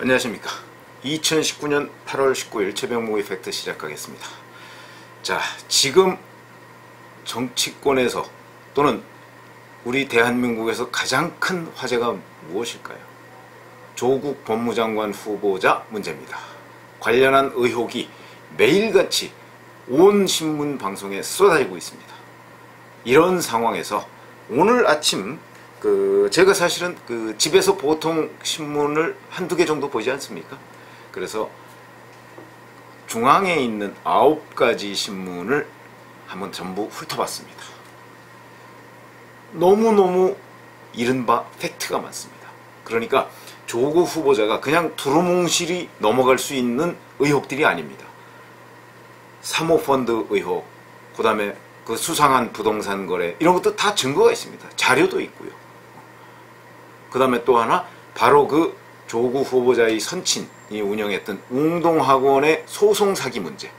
안녕하십니까. 2019년 8월 19일 최병목의 팩트 시작하겠습니다. 자, 지금 정치권에서 또는 우리 대한민국에서 가장 큰 화제가 무엇일까요? 조국 법무장관 후보자 문제입니다. 관련한 의혹이 매일같이 온 신문 방송에 쏟아지고 있습니다. 이런 상황에서 오늘 아침 제가 사실은 집에서 보통 신문을 한두 개 정도 보지 않습니까? 그래서 중앙에 있는 9가지 신문을 한번 전부 훑어봤습니다. 너무너무 이른바 팩트가 많습니다. 그러니까 조국 후보자가 그냥 두루뭉실이 넘어갈 수 있는 의혹들이 아닙니다. 사모펀드 의혹, 그 다음에 그 수상한 부동산 거래, 이런 것도 다 증거가 있습니다. 자료도 있고요. 그 다음에 또 하나, 바로 그 조국 후보자의 선친이 운영했던 웅동학원의 소송 사기 문제.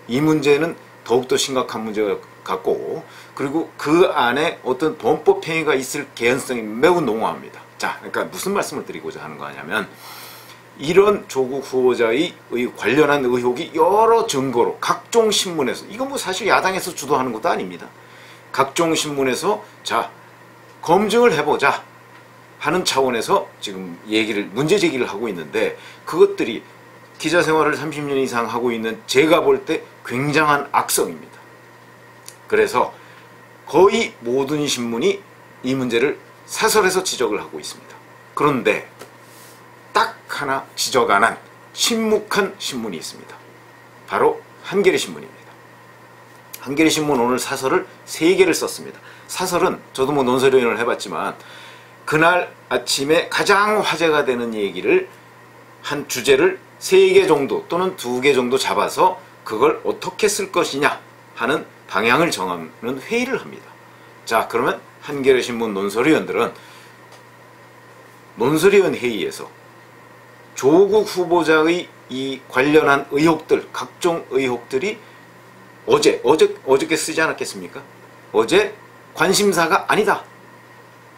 이 문제는 더욱더 심각한 문제 같고, 그리고 그 안에 어떤 범법 행위가 있을 개연성이 매우 농후합니다. 자, 그러니까 무슨 말씀을 드리고자 하는 거냐면, 이런 조국 후보자의 관련한 의혹이 여러 증거로 각종 신문에서, 이건 뭐 사실 야당에서 주도하는 것도 아닙니다. 각종 신문에서 자, 검증을 해보자 하는 차원에서 지금 문제 제기를 하고 있는데, 그것들이 기자 생활을 30년 이상 하고 있는 제가 볼 때 굉장한 악성입니다. 그래서 거의 모든 신문이 이 문제를 사설에서 지적을 하고 있습니다. 그런데 딱 하나 지적 안 한 침묵한 신문이 있습니다. 바로 한겨레 신문입니다. 한겨레 신문 오늘 사설을 3개를 썼습니다. 사설은 저도 뭐 논설위원을 해봤지만 그날 아침에 가장 화제가 되는 얘기를, 한 주제를 3개 정도 또는 2개 정도 잡아서 그걸 어떻게 쓸 것이냐 하는 방향을 정하는 회의를 합니다. 자, 그러면 한겨레 신문 논설위원들은 논설위원 회의에서 조국 후보자의 이 관련한 의혹들, 각종 의혹들이 어저께 쓰지 않았겠습니까? 어제 관심사가 아니다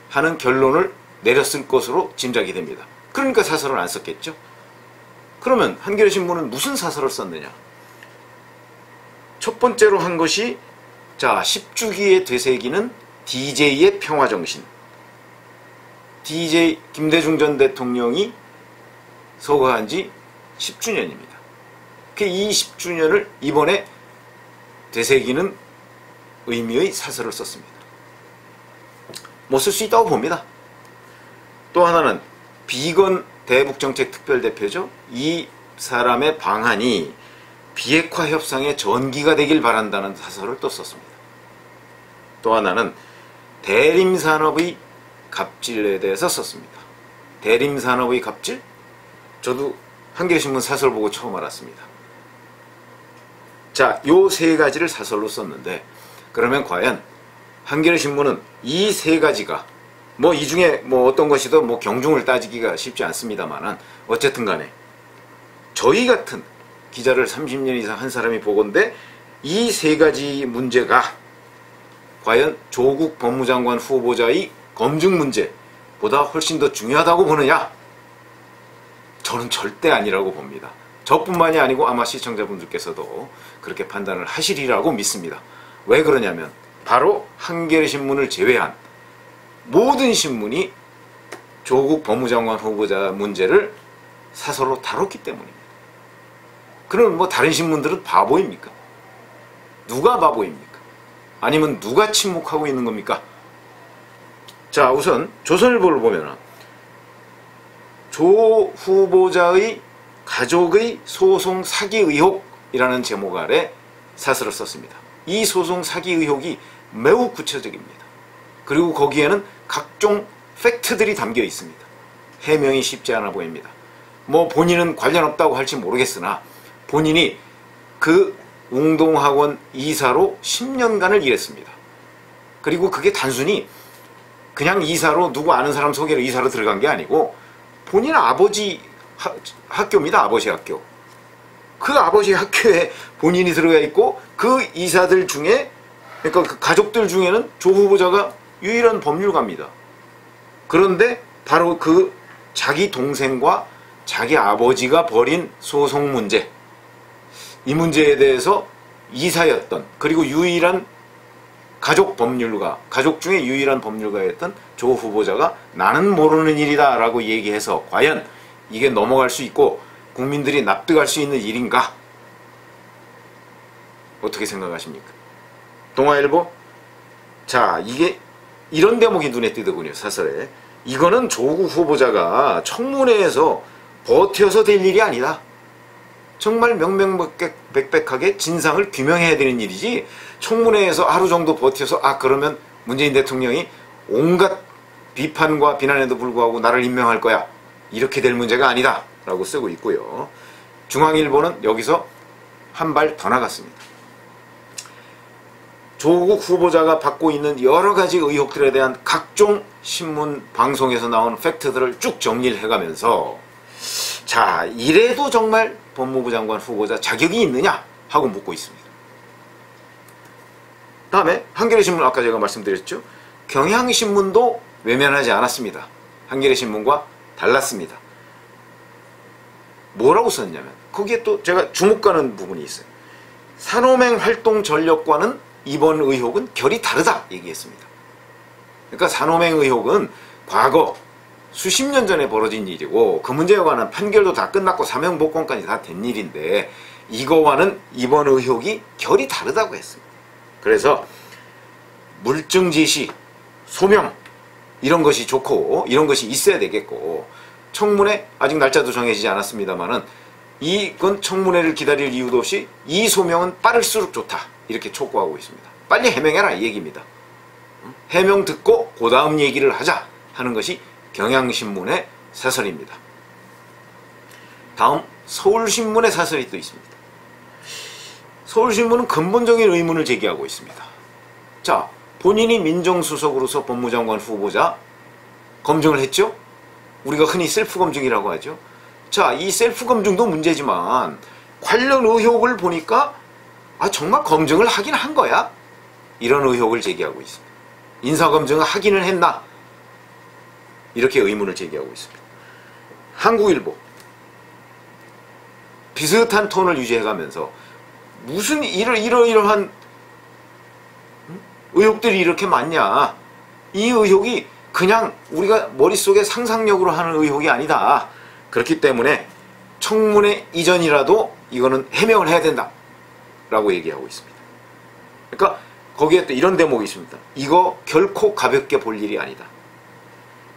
하는 결론을 내렸을 것으로 짐작이 됩니다. 그러니까 사설을 안 썼겠죠? 그러면 한겨레 신문은 무슨 사설을 썼느냐? 첫 번째로 한 것이, 자, 10주기에 되새기는 DJ의 평화정신. DJ 김대중 전 대통령이 서거한 지 10주년입니다. 이 10주년을 이번에 되새기는 의미의 사설을 썼습니다. 뭐 쓸 수 있다고 봅니다. 또 하나는 비건 대북정책특별대표죠. 이 사람의 방한이 비핵화 협상의 전기가 되길 바란다는 사설을 또 썼습니다. 또 하나는 대림산업의 갑질에 대해서 썼습니다. 대림산업의 갑질? 저도 한겨레신문 사설 보고 처음 알았습니다. 자, 요 3가지를 사설로 썼는데, 그러면 과연 한겨레신문은 이 3가지가 뭐 이 중에 뭐 어떤 것이든 뭐 경중을 따지기가 쉽지 않습니다만은, 어쨌든 간에 저희 같은 기자를 30년 이상 한 사람이 보건대 이 3가지 문제가 과연 조국 법무장관 후보자의 검증 문제보다 훨씬 더 중요하다고 보느냐? 저는 절대 아니라고 봅니다. 저뿐만이 아니고 아마 시청자분들께서도 그렇게 판단을 하시리라고 믿습니다. 왜 그러냐면 바로 한겨레 신문을 제외한 모든 신문이 조국 법무장관 후보자 문제를 사설로 다뤘기 때문입니다. 그럼 뭐 다른 신문들은 바보입니까? 누가 바보입니까? 아니면 누가 침묵하고 있는 겁니까? 자, 우선 조선일보를 보면 조 후보자의 가족의 소송 사기 의혹이라는 제목 아래 사설을 썼습니다. 이 소송 사기 의혹이 매우 구체적입니다. 그리고 거기에는 각종 팩트들이 담겨 있습니다. 해명이 쉽지 않아 보입니다. 뭐 본인은 관련 없다고 할지 모르겠으나 본인이 그 웅동학원 이사로 10년간을 일했습니다. 그리고 그게 단순히 그냥 이사로 누구 아는 사람 소개로 이사로 들어간 게 아니고 본인 아버지 학교입니다. 아버지 학교. 그 아버지 학교에 본인이 들어가 있고, 그 이사들 중에, 그러니까 그 가족들 중에는 조 후보자가 유일한 법률가입니다. 그런데 바로 그 자기 동생과 자기 아버지가 벌인 소송 문제, 이 문제에 대해서 이사였던, 그리고 유일한 가족 중에 유일한 법률가였던 조 후보자가 나는 모르는 일이다 라고 얘기해서 과연 이게 넘어갈 수 있고 국민들이 납득할 수 있는 일인가? 어떻게 생각하십니까? 동아일보? 자, 이게 이런 대목이 눈에 띄더군요, 사설에. 이거는 조국 후보자가 청문회에서 버텨서 될 일이 아니다. 정말 명명백백하게 진상을 규명해야 되는 일이지, 청문회에서 하루 정도 버텨서 그러면 문재인 대통령이 온갖 비판과 비난에도 불구하고 나를 임명할 거야, 이렇게 될 문제가 아니다 라고 쓰고 있고요. 중앙일보는 여기서 한 발 더 나갔습니다. 조국 후보자가 받고 있는 여러 가지 의혹들에 대한 각종 신문, 방송에서 나온 팩트들을 쭉 정리를 해가면서, 자, 이래도 정말 법무부 장관 후보자 자격이 있느냐 하고 묻고 있습니다. 다음에 한겨레신문, 아까 제가 말씀드렸죠. 경향신문도 외면하지 않았습니다. 한겨레신문과 달랐습니다. 뭐라고 썼냐면, 거기에 또 제가 주목가는 부분이 있어요. 산호맹 활동 전력과는 이번 의혹은 결이 다르다 얘기했습니다. 그러니까 산호맹 의혹은 과거 수십 년 전에 벌어진 일이고, 그 문제에 관한 판결도 다 끝났고 사명복권까지 다 된 일인데, 이거와는 이번 의혹이 결이 다르다고 했습니다. 그래서 물증 지시, 소명, 이런 것이 좋고 이런 것이 있어야 되겠고, 청문회 아직 날짜도 정해지지 않았습니다만은 이건 청문회를 기다릴 이유도 없이 이 소명은 빠를수록 좋다, 이렇게 촉구하고 있습니다. 빨리 해명해라 이 얘기입니다. 해명 듣고 그 다음 얘기를 하자 하는 것이 경향신문의 사설입니다. 다음 서울신문의 사설이 또 있습니다. 서울신문은 근본적인 의문을 제기하고 있습니다. 자, 본인이 민정수석으로서 법무장관 후보자 검증을 했죠? 우리가 흔히 셀프 검증이라고 하죠. 자, 이 셀프 검증도 문제지만 관련 의혹을 보니까 정말 검증을 하긴 한 거야? 이런 의혹을 제기하고 있습니다. 인사검증을 하기는 했나? 이렇게 의문을 제기하고 있습니다. 한국일보, 비슷한 톤을 유지해가면서 무슨 이러이러한 의혹들이 이렇게 많냐, 이 의혹이 그냥 우리가 머릿속에 상상력으로 하는 의혹이 아니다, 그렇기 때문에 청문회 이전이라도 이거는 해명을 해야 된다 라고 얘기하고 있습니다. 그러니까 거기에 또 이런 대목이 있습니다. 이거 결코 가볍게 볼 일이 아니다.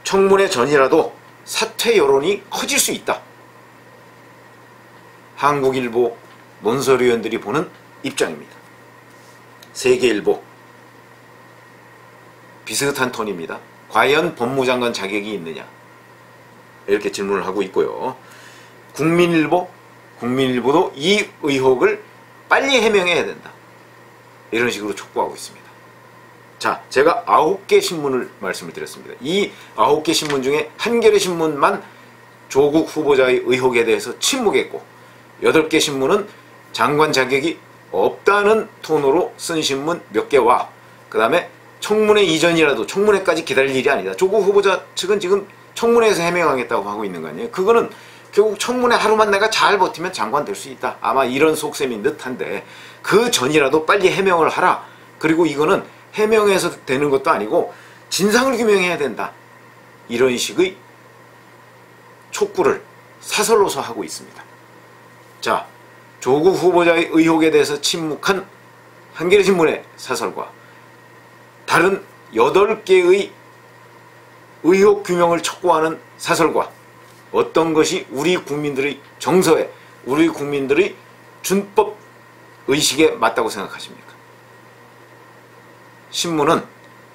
청문회 전이라도 사퇴 여론이 커질 수 있다. 한국일보 논설위원들이 보는 입장입니다. 세계일보, 비슷한 톤입니다. 과연 법무장관 자격이 있느냐, 이렇게 질문을 하고 있고요. 국민일보도 이 의혹을 빨리 해명해야 된다, 이런 식으로 촉구하고 있습니다. 자, 제가 9개 신문을 말씀을 드렸습니다. 이 9개 신문 중에 한겨레신문만 조국 후보자의 의혹에 대해서 침묵했고, 8개 신문은 장관 자격이 없다는 톤으로 쓴 신문 몇 개와, 그 다음에 청문회 이전이라도 청문회까지 기다릴 일이 아니다. 조국 후보자 측은 지금 청문회에서 해명하겠다고 하고 있는 거 아니에요. 그거는 결국 청문회 하루만 내가 잘 버티면 장관 될 수 있다, 아마 이런 속셈인 듯한데, 그 전이라도 빨리 해명을 하라. 그리고 이거는 해명해서 되는 것도 아니고 진상을 규명해야 된다, 이런 식의 촉구를 사설로서 하고 있습니다. 자, 조국 후보자의 의혹에 대해서 침묵한 한겨레신문의 사설과 다른 8개의 의혹 규명을 촉구하는 사설과 어떤 것이 우리 국민들의 정서에, 우리 국민들의 준법 의식에 맞다고 생각하십니까?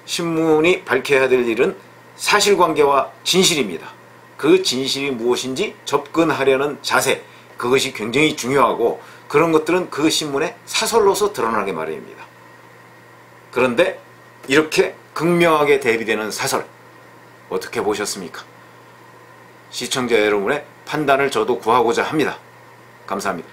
신문이 밝혀야 될 일은 사실관계와 진실입니다. 그 진실이 무엇인지 접근하려는 자세, 그것이 굉장히 중요하고, 그런 것들은 그 신문의 사설로서 드러나게 마련입니다. 그런데 이렇게 극명하게 대비되는 사설, 어떻게 보셨습니까? 시청자 여러분의 판단을 저도 구하고자 합니다. 감사합니다.